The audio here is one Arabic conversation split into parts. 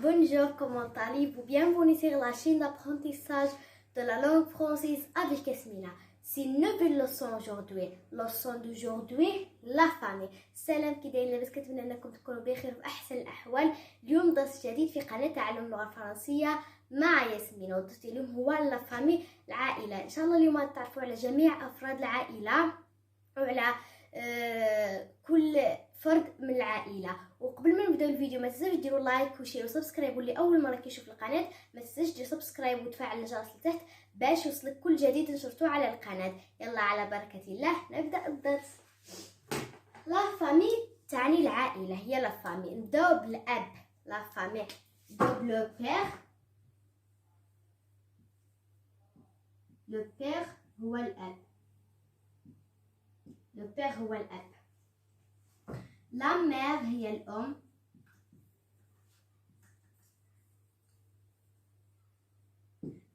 Bonjour, comment allez-vous? Bienvenue sur la chaîne d'apprentissage de la langue française avec Yasmina. C'est une nouvelle leçon aujourd'hui. Leçon d'aujourd'hui, la famille. سلام كي دايرين لاباس؟ كنتمنى انكم تكونوا بخير في احسن الاحوال. اليوم درس جديد في قناه تعلم اللغه الفرنسيه مع ياسمين، والدرس اليوم هو لا فامي، العائله. ان شاء الله اليوم تعرفوا على جميع افراد العائله وعلى كل فرد من العائله. وقبل ما نبداو الفيديو ما تنساوش ديروا لايك وشير وسبسكرايب، واللي اول مره كيشوف القناه ما تنساش دير سبسكرايب وتفعل الجرس لتحت باش يوصلك كل جديد نشرته على القناه. يلا على بركه الله نبدا الدرس. لا فامي تعني العائله، هي لا فامي. نبداو بالاب. لا فامي نبداو لو بير. لو بير هو الاب. لو بير هو الاب. لا مير هي الام.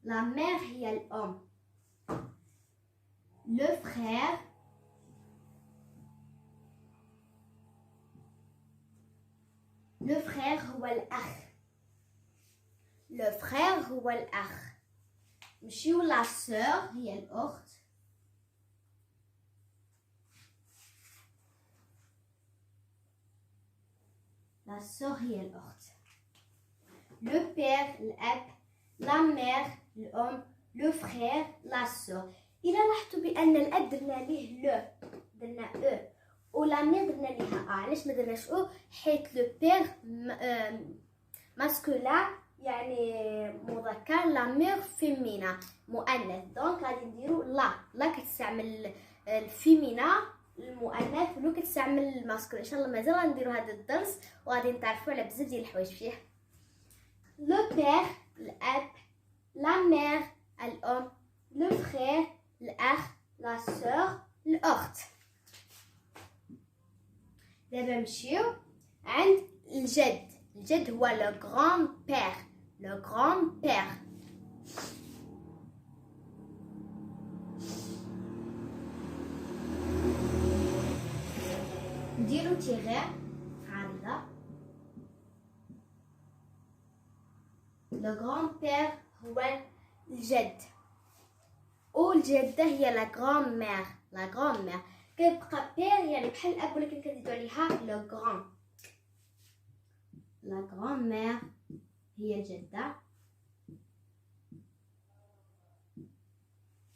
لا مير هي الام. لو فرير. لو فرير هو الأخ. لو فرير هو الأخ. نمشيو لا سور هي الأخت. لا سور هي الأخت. لو بير الأب. لا مير الأم. لو فرير لا سور. إلا لاحظتوا بأن الأب درنا ليه لو، درنا أو، ولا مير درنا ليها علاش ما درناش او؟ حيت لو بير ماسكولا يعني مذكر، لا مير فيمينا مؤنث. دونك غادي نديرو لا كتستعمل الفيمينا المؤنث، ولو كتستعمل الماسكول. ان شاء الله مازال غنديرو هذا الدرس وغادي نتعرفوا على بزاف ديال الحوايج فيه. لو بير الاب. لا مير الام. لو فرير الاخ. لا سور الاخت. دابا نمشيو عند الجد. الجد هو لو غران بير. لو غران بير. نديرو تيغي عارضة. لو غران بير هو الجد، والجدة هي لا غران مير. لا غران مير كيبقى بير يعني بحال الاب، ولكن كنزيدو عليها لو غران. لا غران مير هي الجدة.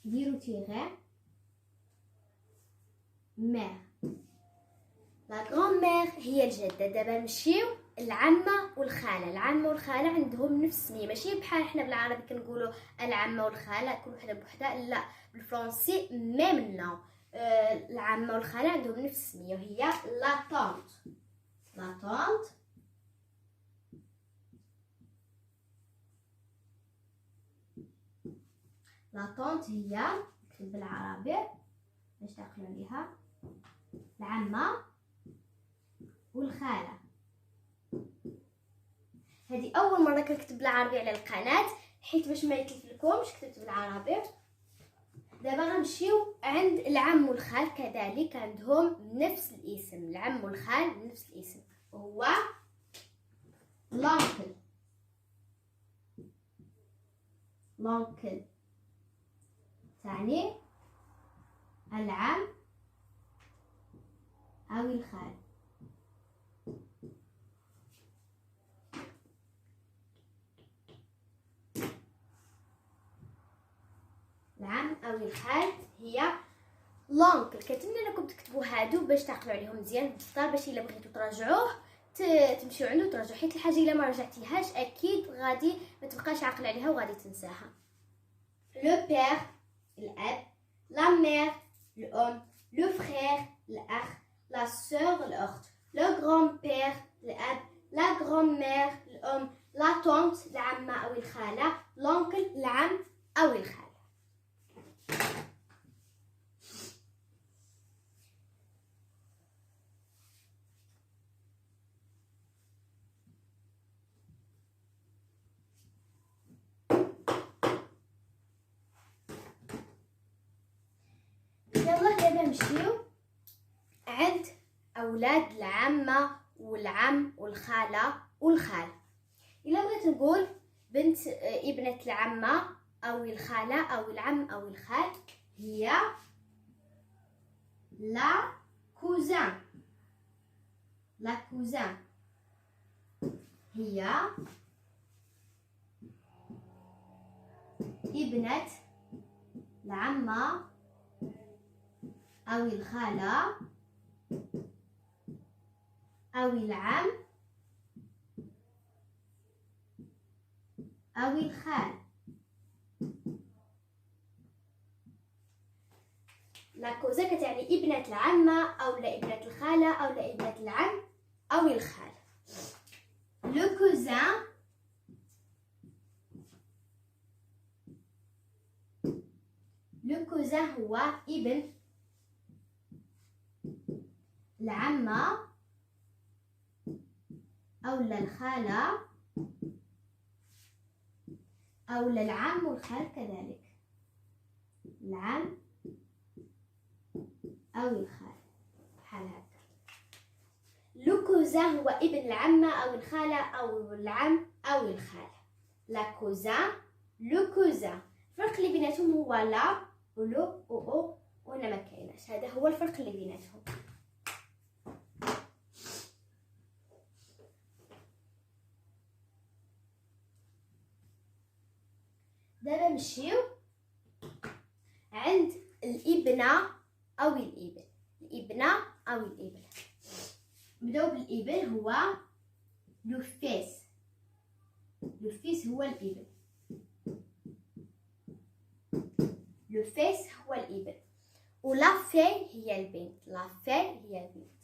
ديرو تيغي مير. لا غران مير هي الجدة. دابا نمشيو العمة والخالة. العمة والخالة عندهم نفس السمية، ماشي بحال حنا بالعربي كنقولوا العمة والخالة كل وحدة بوحدها، لا بالفرنسي ميم نو. العمة والخالة عندهم نفس السمية وهي لا طونت. لا طونت. لا طونت هي نكتب بالعربي باش تعقلوا عليها العمة والخالة. هذه اول مره كنكتب بالعربي على القناه، حيت باش ما يتلفلكمش كتبت بالعربي. دابا غنمشيو عند العم والخال، كذلك عندهم نفس الاسم. العم والخال نفس الاسم وهو لونكل. لونكل تعني العم او الخال. العم او الخال هي لونكل. كنتمنى انكم تكتبوا هادو باش تعقلوا عليهم مزيان بالدار، باش الا بغيتو تراجعوه تمشيو عنده وتراجعوا، حيت الحاجه الا ما رجعتيهاش اكيد غادي ما تبقاش عاقل عليها وغادي تنساها. لو بير الاب. لا مير الام. لو فرير الاخ. لا سور الاخت. لو غران بير الاب. لا غران مير الام. لا طونت العمه او الخاله. لونكل العم او الخال. يلا دابا نمشيو عند اولاد العمه والعم والخاله والخال. إلا بغيت نقول بنت ابنة العمة أو الخالة أو العم أو الخال هي لا كوزان. لا كوزان هي ابنة العمة أو الخالة أو العم أو الخال. لا كوزان كتعني ابنة العمة أو لا ابنة الخالة أو لا ابنة العم أو الخال. لو كوزان هو ابن العمة أو الخالة أو العم والخال كذلك. العم أو الخال بحال هكا. لو كوزان هو ابن العمة أو الخالة أو العم أو الخال. لا كوزان لو كوزان. الفرق اللي بيناتهم هو لا ولو و وهنا ما كايناش. هذا هو الفرق اللي بيناتهم. دابا نمشيو عند الابنة أو الابن. الابنة أو الابن. نبداو بالابن هو لو فيس. لو فيس هو الابن. لو فيس هو الابن. ولا في هي البنت. لا في هي البنت.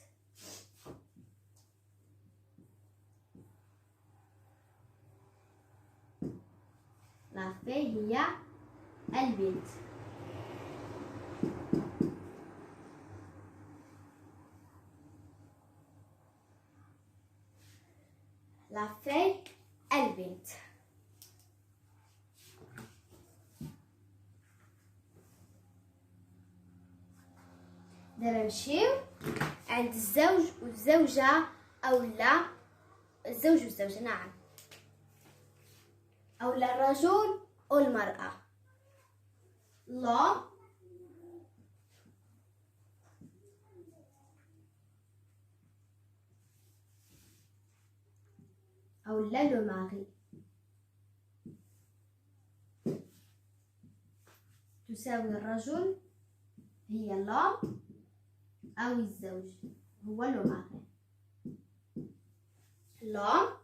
لا في هي البنت. لا في البنت. دابا نمشيو عند الزوج والزوجة أو لا الزوج والزوجة. نعم. أو لا الرجل والمرأة. لا أو لا لو ماري. تساوي الرجل هي لا أو الزوج هو لو ماري. لا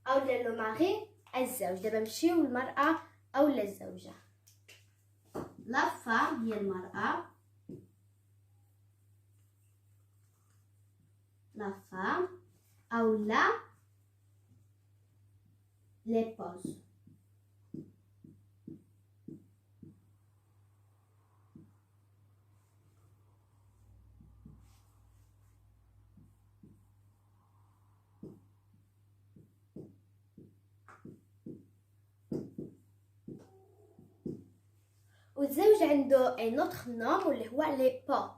أو لا لو ماري الزوج. دابا نمشيو للمرأة أو لا الزوجة. لا فام هي المرأة. لا فام أو لا l'épouse. والزوج عنده ان اوتر نوم واللي هو لي بو.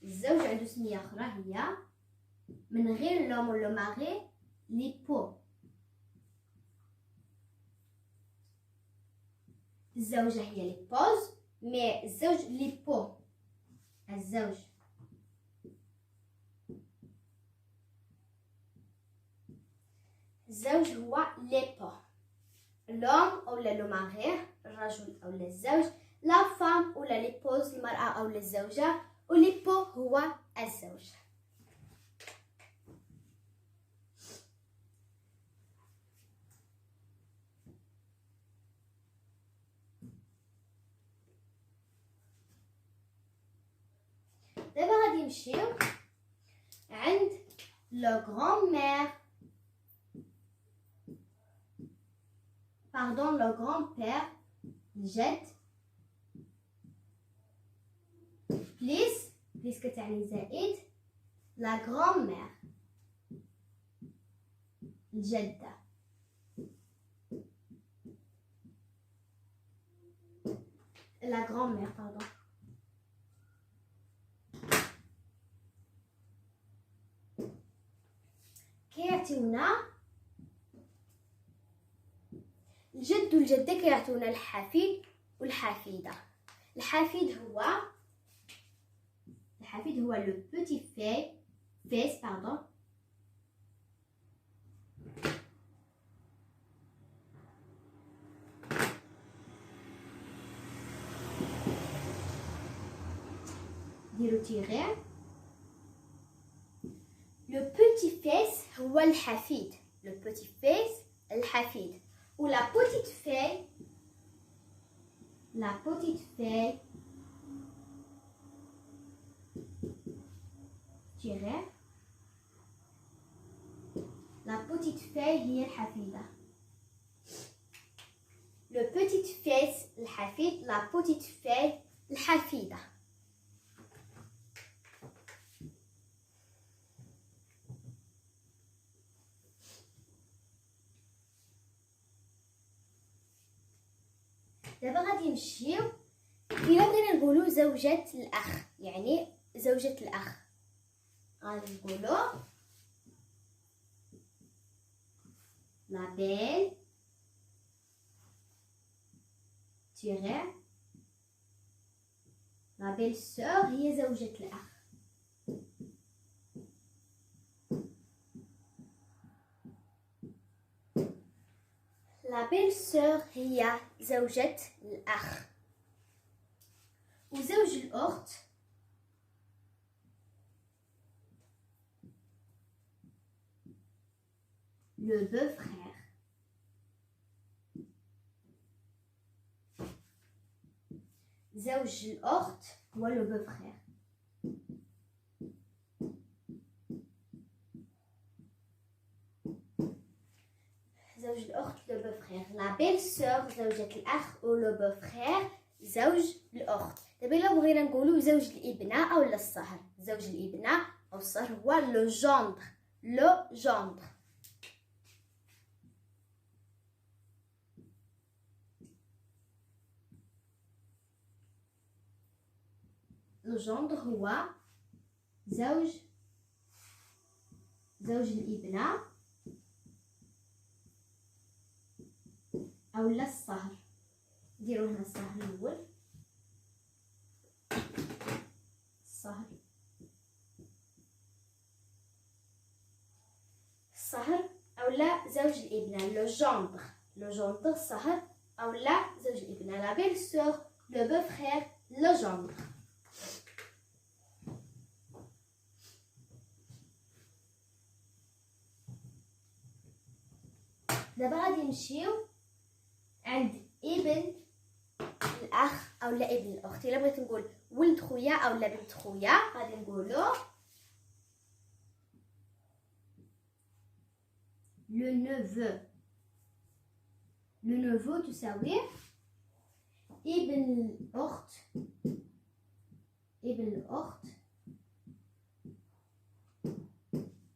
الزوج عنده سميه اخرى هي من غير لوم ولا ماري لي بو. الزوجه هي لي بوز مي الزوج لي بو. الزوج هو لي بو. لوم او لو ماري الرجل او الزوج. لا فام ولا ليبوز المرأة أو الزوجة. وليبو هو الزوج. دابا غادي نمشيو عند لو غران مير لو غران بير الجد. بليس كتعني زائد. لا غران مير الجدة. لا غران مير كيعطيونا الجد والجدة كيعطونا الحفيد والحفيدة. الحفيد هو لو بوتي فيس باردون. ديرو تيغي. لو بوتي فيس هو الحفيد، لو بوتي فيس الحفيد. و لا بوتيت في تيغي. لا بوتيت في هي الحفيدة. لو بوتيت فيس الحفيد، لا بوتيت في الحفيدة. دابا غادي نمشيو إلا بغينا نقولو زوجة الأخ، يعني زوجة الأخ غادي نقولو لا بيل تيغي لا بيل سور هي زوجة الأخ. لا بيل سور هي زوجة الأخ. وزوج الأخت لو بوفرير. زوج الأخت هو لو بوفرير. زوج الأخت لو بوفرير. لا بيل سور زوجة الأخ، و لو بوفرير زوج الأخت. دابا إلا بغينا نقولو زوج الابنة أو الصهر، زوج الابنة أو الصهر هو لو جوندر، لو جوندر. لو جوندر هو زوج الابنة أو الصهر. نديرو هنا الصهر الأول، الصهر أولا زوج الابنة لو جوندر، الصهر أولا زوج الابنة. لا بيل سور لو بوفرير لو جوندر. دابا غادي نمشيو عند ابن الأخ أولا ابن الأخت. إلا بغيت نقول ولد خويا أولا بنت خويا غادي نقولو لو نوفو. لو نوفو تساوي ابن الأخت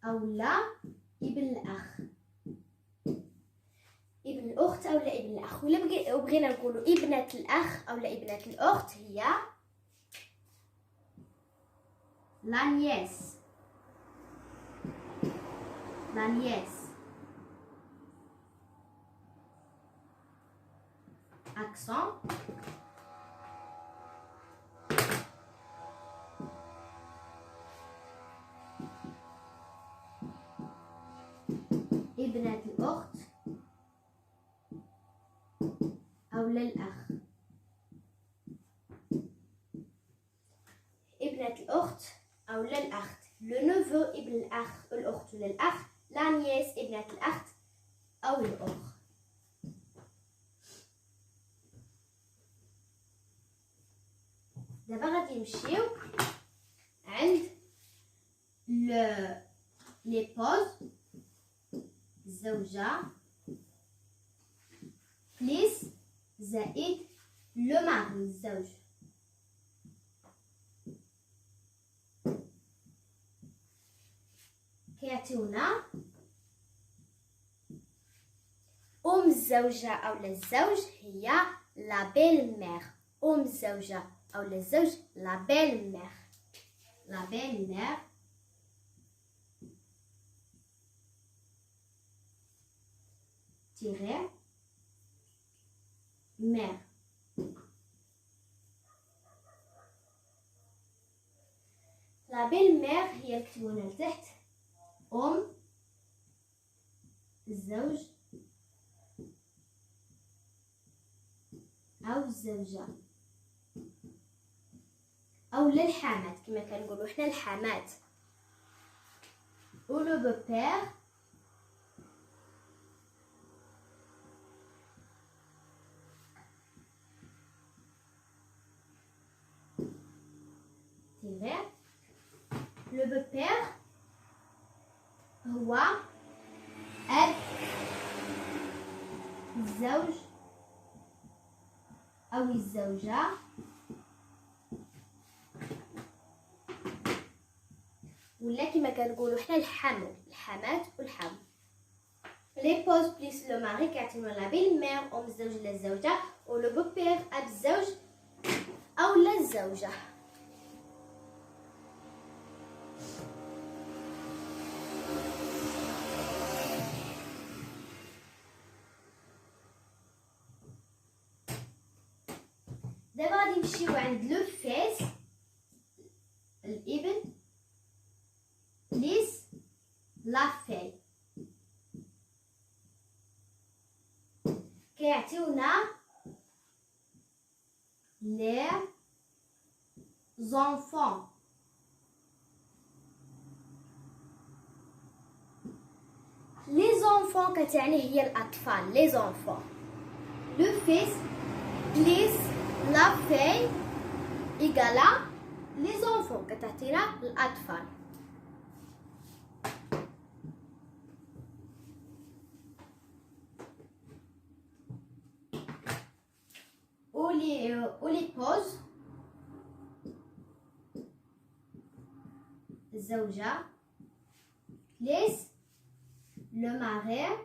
أولا ابن الأخ. ابن الأخت أولا ابن الأخ. ولا بغينا نقولو ابنة الأخ أولا ابنة الأخت هي لا نيس. accent. ابنة الأخت أولا الأخ. ابنة الأخت أولا الأخت. لو نوفو ابن الأخ الأخت ولا الأخ. لا نيس ابنة الأخت أو الأخ. دابا غادي نمشيو عند ليبوز الزوجة بليس زائد لو ماري الزوج. كيعطيونا أم الزوجة أولا الزوج هي لا بيل مير. أم الزوجة أولا الزوج لا بيل مير. تيغي مير. لا بيل مير هي نكتبوها لتحت الزوج أو الزوجة أو للحامات كما كنقولوا حنا الحامات. و لو بوبير تيفير. لو بوبير هو أب الزوج أو الزوجة ولا كما كنقولوا حنا الحمات والحم. ليبوز بليس لو ماري كيعتمدوا لا بيل مير ام الزوج ولا الزوجه، و لو بوبير اب الزوج او لا الزوجه. دابا غادي نمشيو عند لو فيس الابن بليس لا في كيعطيونا لي زونفون. لي زونفون كتعني هي الاطفال لي زونفون. لو فيس بليس لا في ايغالا لي زونفون كتعطينا الاطفال. ولي بوز الزوجة بليس لو ماري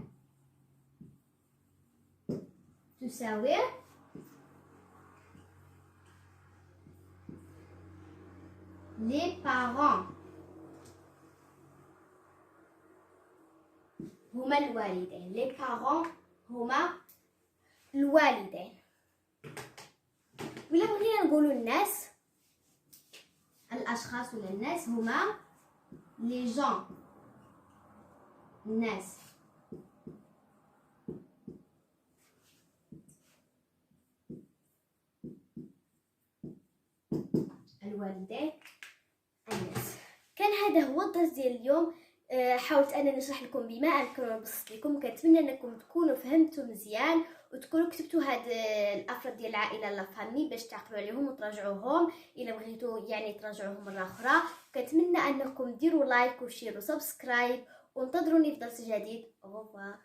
تساوي لي بارون هما الوالدين. لي بارون هما الوالدين. ولا بغينا نقولوا الناس الاشخاص ولا الناس هما لي جون الناس. الوالدين الناس. كان هذا هو الدرس ديال اليوم. حاولت انني نشرح لكم بما امكن ونبسط لكم. كنتمنى انكم تكونوا فهمتوا مزيان وتكونوا كتبتوا هاد الافراد ديال العائله لا فامي باش تعقلوا عليهم وتراجعوهم الا بغيتوا يعني تراجعوهم مره اخرى. كنتمنى انكم ديروا لايك وشير وسبسكرايب وانتظروني في درس جديد. au revoir.